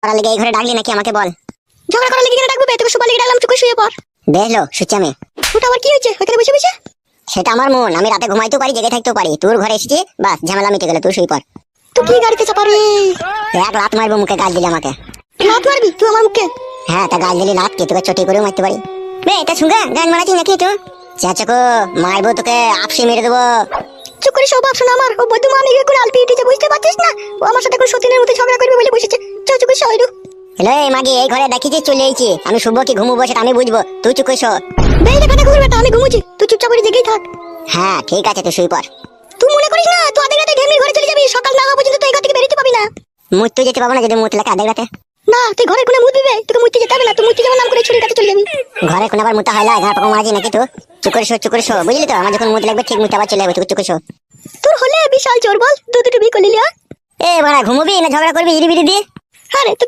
করার লেগে এই ঘরে ডাকলি নাকি আমাকে বল। ঝগড়া করার লেগে কেন ডাকবো? তোকে শুবার লেগে ডাকলাম, চুপ করে শুয়ে পড়। বেশ লো শুচ্ছি আমি। ওটা আবার কি হয়েছে ওখানে বসে বসে? সেটা আমার মন, আমি রাতে ঘুমাইতেও পারি জেগে থাকতেও পারি। তোর ঘরে এসেছি, বাস ঝামেলা মিটে গেল, তুই শুই পড়। তুই কি গাড়িতে চাপা রে? এক লাত মারবো মুখে, গাল দিলি আমাকে। লাত মারবি তুই আমার মুখে? হ্যাঁ, তা গাল দিলি লাত কে তোকে চটি করেও মারতে পারি। বে এটা শুনগা গান মারাচ্ছিস নাকি তো? চাচাকো মারবো তোকে, আপসি মেরে দেবো। চুপ করে সব শোনা আমার। ও বদ্ধ মানে ইয়ে করে আলপি উঠেছে, বুঝতে পারছিস না? ও আমার সাথে এখন সতীনের মতো ঝগড়া করবে বলে বসেছে। চল চুপ করে শোয়। হ্যালো এই মাগি, এই ঘরে দেখি যে চলে এসেছি, আমি শুবো কি ঘুমবো সেটা আমি বুঝবো, তুই চুপ করে শো। বেরিয়ে কথা ঘুরবে, আমি ঘুমুছি, তুই চুপচাপ করে জেগেই থাক। হ্যাঁ ঠিক আছে, তুই শুই পড়। তুই মনে করিস না তুই আধা রাতে ঢেমির ঘরে চলে যাবি, সকাল না হওয়া পর্যন্ত তুই এই ঘর থেকে বেরোতে পাবি না। মুততে যেতে পাবো না যদি মুত লেখা দেখতে। না তুই ঘরে কোনে মুত দিবে, তোকে মুততে যেতে হবে না। তুই মুততে যাওয়ার নাম করে ছুরির কাছে চলে যাবি। ঘরে কোন আবার মুতা হয় না, ঘর পাকা মারাজি নাকি তো? চুপ করে শো, চুপ করে শো, বুঝলি তো? আমার যখন মুত লাগবে ঠিক মুতে আবার চলে যাবে, তুই চুপ করে শো। তোর হলে বিশাল চোর বল, দুটো বিয়ে করলি। এ বাড়া, ঘুমবি না ঝগড়া করবি ইরি বিরি দিয়ে? আরে তুই